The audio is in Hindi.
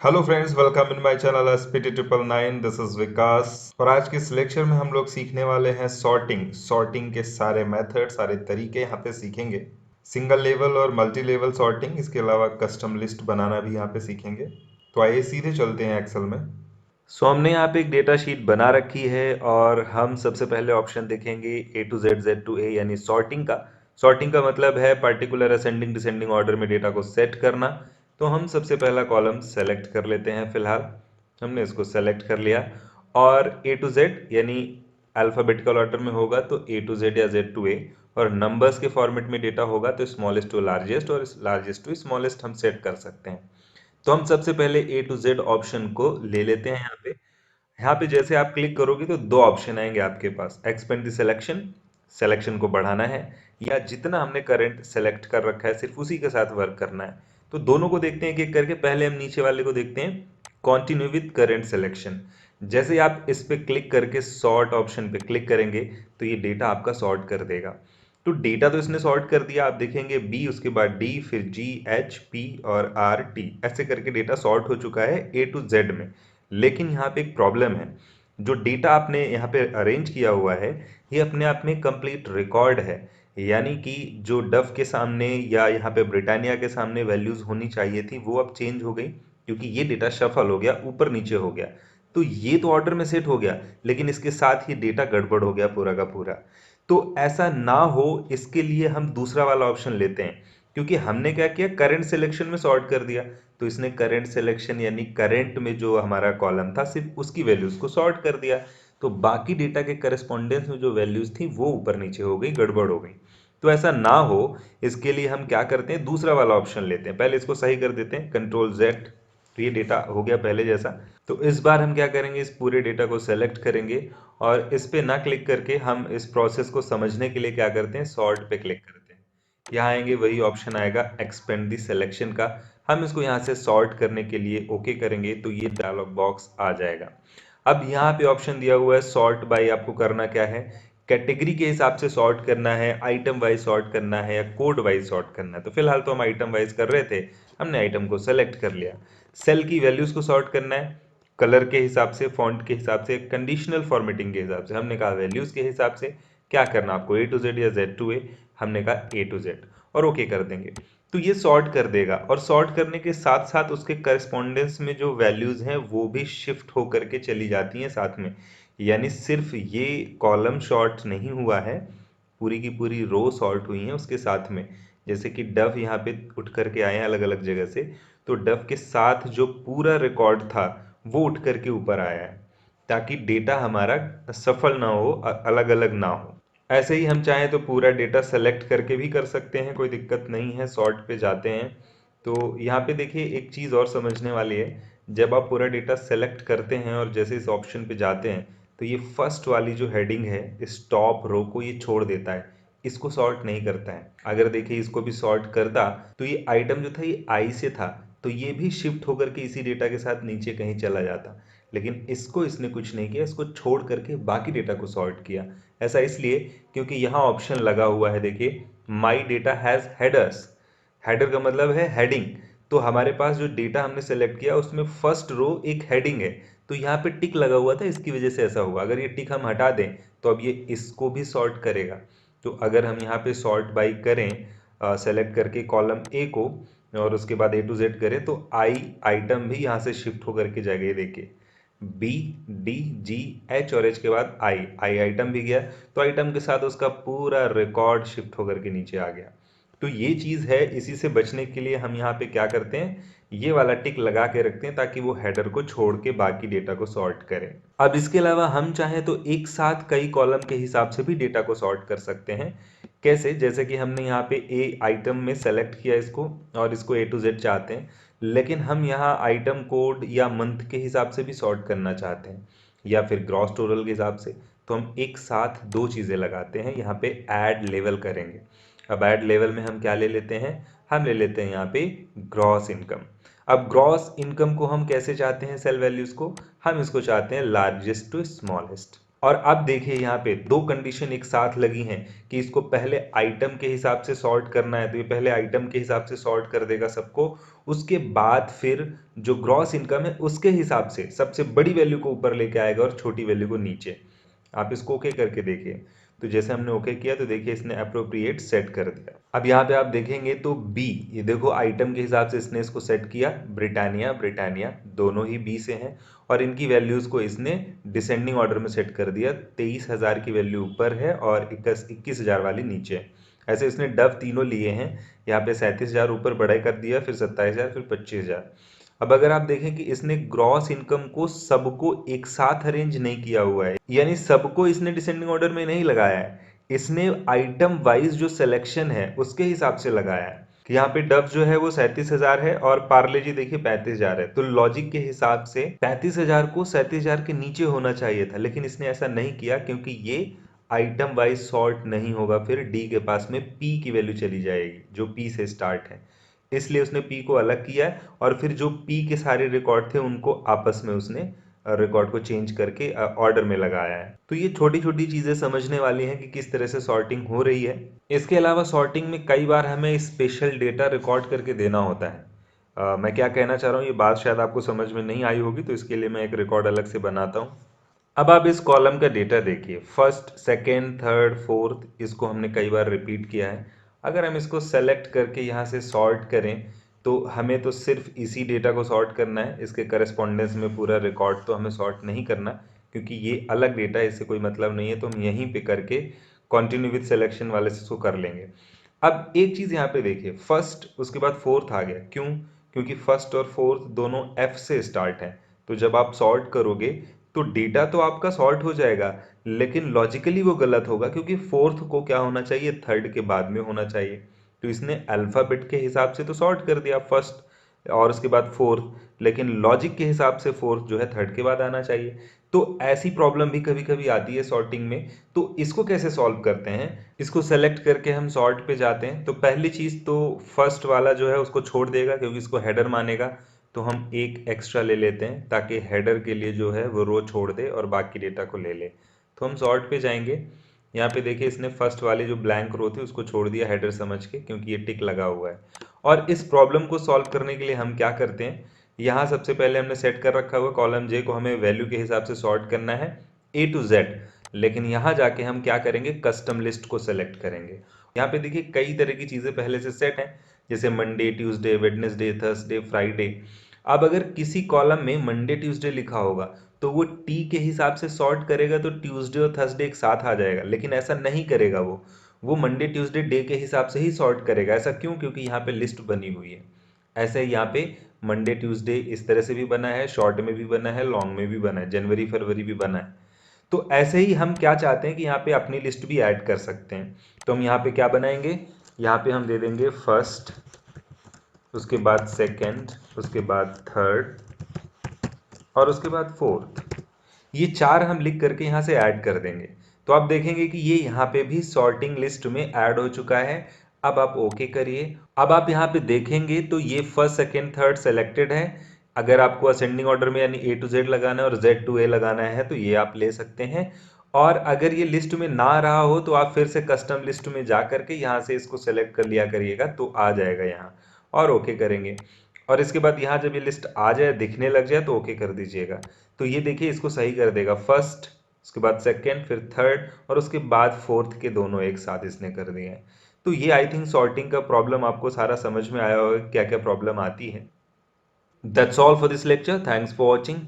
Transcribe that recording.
Hello friends, welcome in my channel SPT 999। This is Vikas और आज के इस लेक्चर में हम लोग सीखने वाले हैं सॉर्टिंग के सारे मेथड, सारे तरीके यहाँ पे सीखेंगे। सिंगल लेवल और मल्टी लेवल सॉर्टिंग, इसके अलावा कस्टम लिस्ट बनाना भी यहाँ पे सीखेंगे। तो आइए सीधे चलते हैं एक्सेल में। हमने यहाँ पे एक डेटा शीट बना रखी है और हम सबसे पहले ऑप्शन देखेंगे ए टू जेड, जेड टू ए, यानी सॉर्टिंग का मतलब है पर्टिकुलर असेंडिंग डिसेंडिंग ऑर्डर में डेटा को सेट करना। तो हम सबसे पहला कॉलम सेलेक्ट कर लेते हैं। फिलहाल हमने इसको सेलेक्ट कर लिया और ए टू जेड यानी अल्फाबेटिकल ऑर्डर में होगा तो ए टू जेड या जेड टू ए, और नंबर्स के फॉर्मेट में डेटा होगा तो स्मॉलेस्ट टू लार्जेस्ट और लार्जेस्ट टू स्मॉलेस्ट हम सेट कर सकते हैं। तो हम सबसे पहले ए टू जेड ऑप्शन को ले लेते हैं। यहाँ पे जैसे आप क्लिक करोगे तो दो ऑप्शन आएंगे आपके पास, एक्सपेंड द सिलेक्शन को बढ़ाना है या जितना हमने करंट सेलेक्ट कर रखा है सिर्फ उसी के साथ वर्क करना है। तो दोनों को देखते हैं एक एक करके। पहले हम नीचे वाले को देखते हैं, कंटिन्यू विद करंट सिलेक्शन। जैसे ही आप इस पे क्लिक करके सॉर्ट ऑप्शन पे क्लिक करेंगे तो ये डेटा आपका सॉर्ट कर देगा। तो डेटा तो इसने सॉर्ट कर दिया, आप देखेंगे बी, उसके बाद डी, फिर जी, एच, पी और आर, टी, ऐसे करके डेटा सॉर्ट हो चुका है ए टू जेड में। लेकिन यहाँ पे एक प्रॉब्लम है, जो डेटा आपने यहाँ पे अरेंज किया हुआ है ये अपने आप में कंप्लीट रिकॉर्ड है। यानी कि जो डव के सामने या यहाँ पे ब्रिटानिया के सामने वैल्यूज होनी चाहिए थी वो अब चेंज हो गई, क्योंकि ये डेटा शफल हो गया, ऊपर नीचे हो गया। तो ये तो ऑर्डर में सेट हो गया, लेकिन इसके साथ ही डेटा गड़बड़ हो गया पूरा का पूरा। तो ऐसा ना हो इसके लिए हम दूसरा वाला ऑप्शन लेते हैं, क्योंकि हमने क्या किया, करंट सिलेक्शन में सॉर्ट कर दिया। तो इसने करंट सिलेक्शन यानी करंट में जो हमारा कॉलम था सिर्फ उसकी वैल्यूज को सॉर्ट कर दिया। तो बाकी डेटा के करस्पॉन्डेंस में जो वैल्यूज थी वो ऊपर नीचे हो गई, गड़बड़ हो गई। तो ऐसा ना हो इसके लिए हम क्या करते हैं, दूसरा वाला ऑप्शन लेते हैं। पहले इसको सही कर देते हैं, कंट्रोल जेड। तो ये डेटा हो गया पहले जैसा। तो इस बार हम क्या करेंगे, इस पूरे डेटा को सेलेक्ट करेंगे और इस पे ना क्लिक करके हम इस प्रोसेस को समझने के लिए क्या करते हैं, सॉर्ट पे क्लिक करते हैं। यहाँ आएंगे, वही ऑप्शन आएगा एक्सपेंड द सिलेक्शन का। हम इसको यहाँ से सॉर्ट करने के लिए ओके करेंगे तो ये डायलॉग बॉक्स आ जाएगा। अब यहाँ पे ऑप्शन दिया हुआ है सॉर्ट बाय, आपको करना क्या है, कैटेगरी के हिसाब से सॉर्ट करना है, आइटम वाइज सॉर्ट करना है या कोड वाइज सॉर्ट करना है। तो फिलहाल तो हम आइटम वाइज कर रहे थे, हमने आइटम को सेलेक्ट कर लिया। सेल की वैल्यूज को सॉर्ट करना है, कलर के हिसाब से, फॉन्ट के हिसाब से, कंडीशनल फॉर्मेटिंग के हिसाब से। हमने कहा वैल्यूज के हिसाब से क्या करना आपको, ए टू जेड या जेड टू ए। हमने कहा ए टू जेड और ओके कर देंगे। तो ये सॉर्ट कर देगा और सॉर्ट करने के साथ साथ उसके करस्पॉन्डेंस में जो वैल्यूज हैं वो भी शिफ्ट होकर के चली जाती हैं साथ में। यानी सिर्फ ये कॉलम शॉर्ट नहीं हुआ है, पूरी की पूरी रो सॉर्ट हुई है उसके साथ में। जैसे कि डव यहाँ पे उठ करके आए हैं अलग अलग जगह से, तो डव के साथ जो पूरा रिकॉर्ड था वो उठ करके ऊपर आया है, ताकि डेटा हमारा सफल ना हो, अलग अलग ना हो। ऐसे ही हम चाहें तो पूरा डेटा सेलेक्ट करके भी कर सकते हैं, कोई दिक्कत नहीं है। सॉर्ट पे जाते हैं तो यहाँ पे देखिए एक चीज़ और समझने वाली है, जब आप पूरा डेटा सेलेक्ट करते हैं और जैसे इस ऑप्शन पे जाते हैं तो ये फर्स्ट वाली जो हेडिंग है इस टॉप रो को ये छोड़ देता है, इसको सॉर्ट नहीं करता है। अगर देखिए इसको भी सॉर्ट करता तो ये आइटम जो था ये आई से था, तो ये भी शिफ्ट होकर के इसी डेटा के साथ नीचे कहीं चला जाता। लेकिन इसको इसने कुछ नहीं किया, इसको छोड़ करके बाकी डेटा को सॉर्ट किया। ऐसा इसलिए क्योंकि यहाँ ऑप्शन लगा हुआ है, देखिए my data has headers. Header का मतलब है हेडिंग। तो हमारे पास जो डेटा हमने सेलेक्ट किया उसमें फर्स्ट रो एक हेडिंग है, तो यहाँ पे टिक लगा हुआ था, इसकी वजह से ऐसा हुआ। अगर ये टिक हम हटा दें तो अब ये इसको भी सॉर्ट करेगा। तो अगर हम यहाँ पे सॉर्ट बाई करें, सेलेक्ट करके कॉलम ए को और उसके बाद ए टू जेड करें तो आई आइटम भी यहाँ से शिफ्ट होकर के जाएगा। ये देखिए बी, डी, जी, एच और एच के बाद आई, आई आइटम भी गया, तो आइटम के साथ उसका पूरा रिकॉर्ड शिफ्ट होकर के नीचे आ गया। तो ये चीज़ है, इसी से बचने के लिए हम यहाँ पे क्या करते हैं, ये वाला टिक लगा के रखते हैं ताकि वो हेडर को छोड़ के बाकी डेटा को सॉर्ट करें। अब इसके अलावा हम चाहें तो एक साथ कई कॉलम के हिसाब से भी डेटा को सॉर्ट कर सकते हैं। कैसे, जैसे कि हमने यहाँ पे ए आइटम में सेलेक्ट किया इसको और इसको ए टू जेड चाहते हैं, लेकिन हम यहाँ आइटम कोड या मंथ के हिसाब से भी सॉर्ट करना चाहते हैं या फिर ग्रॉस टोटल के हिसाब से। तो हम एक साथ दो चीज़ें लगाते हैं, यहाँ पे ऐड लेवल करेंगे। अब ऐड लेवल में हम क्या ले लेते हैं, हम ले लेते हैं यहाँ पे ग्रॉस इनकम। अब ग्रॉस इनकम को हम कैसे चाहते हैं, सेल वैल्यूज को हम इसको चाहते हैं लार्जेस्ट टू स्मॉलेस्ट। और अब देखिए यहाँ पे दो कंडीशन एक साथ लगी हैं कि इसको पहले आइटम के हिसाब से सॉर्ट करना है, तो ये पहले आइटम के हिसाब से सॉर्ट कर देगा सबको, उसके बाद फिर जो ग्रॉस इनकम है उसके हिसाब से सबसे बड़ी वैल्यू को ऊपर लेके आएगा और छोटी वैल्यू को नीचे। आप इसको ओके करके देखिए, तो जैसे हमने ओके किया तो देखिए इसने अप्रोप्रिएट सेट कर दिया। अब यहाँ पे आप देखेंगे तो बी, ये देखो आइटम के हिसाब से इसने इसको सेट किया, ब्रिटानिया ब्रिटानिया दोनों ही बी से हैं, और इनकी वैल्यूज को इसने डिसेंडिंग ऑर्डर में सेट कर दिया। 23,000 की वैल्यू ऊपर है और 21,000 वाली नीचे है। ऐसे इसने डव तीनों लिए हैं, यहाँ पे 37,000 ऊपर बढ़ाई कर दिया, फिर 27,000, फिर 25,000। अब अगर आप देखें कि इसने ग्रॉस इनकम को सबको एक साथ अरेंज नहीं किया हुआ है, यानी सबको इसने डिसेंडिंग ऑर्डर में नहीं लगाया है, इसने आइटम वाइज जो सिलेक्शन है उसके हिसाब से लगाया है कि यहाँ पे डव जो है वो 37,000 है और पार्ले जी देखिए 35,000 है, तो लॉजिक के हिसाब से 35,000 को 37,000 के नीचे होना चाहिए था, लेकिन इसने ऐसा नहीं किया क्योंकि ये आइटम वाइज सॉर्ट नहीं होगा, फिर डी के पास में पी की वैल्यू चली जाएगी जो पी से स्टार्ट है, इसलिए उसने पी को अलग किया है और फिर जो पी के सारे रिकॉर्ड थे उनको आपस में उसने रिकॉर्ड को चेंज करके ऑर्डर में लगाया है। तो ये छोटी छोटी चीजें समझने वाली हैं कि किस तरह से सॉर्टिंग हो रही है। इसके अलावा सॉर्टिंग में कई बार हमें स्पेशल डेटा रिकॉर्ड करके देना होता है। मैं क्या कहना चाह रहा हूँ ये बात शायद आपको समझ में नहीं आई होगी, तो इसके लिए मैं एक रिकॉर्ड अलग से बनाता हूँ। अब आप इस कॉलम का डेटा देखिए, फर्स्ट सेकेंड थर्ड फोर्थ, इसको हमने कई बार रिपीट किया है। अगर हम इसको सेलेक्ट करके यहाँ से सॉर्ट करें तो हमें तो सिर्फ इसी डेटा को सॉर्ट करना है, इसके करस्पॉन्डेंस में पूरा रिकॉर्ड तो हमें सॉर्ट नहीं करना क्योंकि ये अलग डेटा है, इससे कोई मतलब नहीं है, तो हम यहीं पे करके कंटिन्यू विद सिलेक्शन वाले से इसको कर लेंगे। अब एक चीज़ यहाँ पे देखिए, फर्स्ट उसके बाद फोर्थ आ गया, क्यों? क्योंकि फर्स्ट और फोर्थ दोनों एफ से स्टार्ट हैं, तो जब आप सॉर्ट करोगे तो डेटा तो आपका सॉर्ट हो जाएगा, लेकिन लॉजिकली वो गलत होगा क्योंकि फोर्थ को क्या होना चाहिए, थर्ड के बाद में होना चाहिए। तो इसने अल्फाबेट के हिसाब से तो सॉर्ट कर दिया फर्स्ट और उसके बाद फोर्थ, लेकिन लॉजिक के हिसाब से फोर्थ जो है थर्ड के बाद आना चाहिए। तो ऐसी प्रॉब्लम भी कभी कभी आती है सॉर्टिंग में, तो इसको कैसे सॉल्व करते हैं? इसको सेलेक्ट करके हम सॉर्ट पे जाते हैं, तो पहली चीज तो फर्स्ट वाला जो है उसको छोड़ देगा क्योंकि इसको हेडर मानेगा, तो हम एक एक्स्ट्रा ले लेते हैं ताकि हेडर के लिए जो है वो रो छोड़ दे और बाकी डेटा को ले ले। तो हम सॉर्ट पे जाएंगे, यहाँ पे देखिए इसने फर्स्ट वाली जो ब्लैंक रो थी उसको छोड़ दिया हेडर समझ के क्योंकि ये टिक लगा हुआ है। और इस प्रॉब्लम को सॉल्व करने के लिए हम क्या करते हैं, यहाँ सबसे पहले हमने सेट कर रखा हुआ कॉलम जे को हमें वैल्यू के हिसाब से सॉर्ट करना है ए टू जेड, लेकिन यहाँ जाके हम क्या करेंगे, कस्टम लिस्ट को सेलेक्ट करेंगे। यहाँ पे देखिए कई तरह की चीजें पहले से सेट हैं, जैसे Monday Tuesday Wednesday Thursday Friday. अब अगर किसी कॉलम में मंडे ट्यूसडे लिखा होगा तो वो टी के हिसाब से सॉर्ट करेगा तो ट्यूसडे और थर्सडे एक साथ आ जाएगा, लेकिन ऐसा नहीं करेगा, वो मंडे ट्यूसडे डे के हिसाब से ही सॉर्ट करेगा। ऐसा क्यों? क्योंकि यहाँ पे लिस्ट बनी हुई है। ऐसे ही यहाँ पे मंडे ट्यूसडे इस तरह से भी बना है, शॉर्ट में भी बना है, लॉन्ग में भी बना है, जनवरी फरवरी भी बना है। तो ऐसे ही हम क्या चाहते हैं कि यहाँ पे अपनी लिस्ट भी ऐड कर सकते हैं, तो हम यहाँ पे क्या बनाएंगे, यहाँ पे हम दे देंगे फर्स्ट, उसके बाद सेकंड, उसके बाद थर्ड और उसके बाद फोर्थ। ये चार हम लिख करके यहाँ से ऐड कर देंगे, तो आप देखेंगे कि ये यहाँ पे भी सॉर्टिंग लिस्ट में ऐड हो चुका है। अब आप ओके करिए। अब आप यहाँ पे देखेंगे तो ये फर्स्ट सेकेंड थर्ड सेलेक्टेड है। अगर आपको असेंडिंग ऑर्डर में यानी ए टू जेड लगाना है और जेड टू ए लगाना है तो ये आप ले सकते हैं। और अगर ये लिस्ट में ना रहा हो तो आप फिर से कस्टम लिस्ट में जा करके यहाँ से इसको सेलेक्ट कर लिया करिएगा, तो आ जाएगा यहाँ, और ओके करेंगे। और इसके बाद यहाँ जब ये लिस्ट आ जाए दिखने लग जाए तो ओके कर दीजिएगा। तो ये देखिए इसको सही कर देगा, फर्स्ट उसके बाद सेकंड फिर थर्ड और उसके बाद फोर्थ के दोनों एक साथ इसने कर दिए हैं। तो ये आई थिंक सॉर्टिंग का प्रॉब्लम आपको सारा समझ में आया होगा क्या क्या प्रॉब्लम आती है। That's all for this lecture, thanks for watching.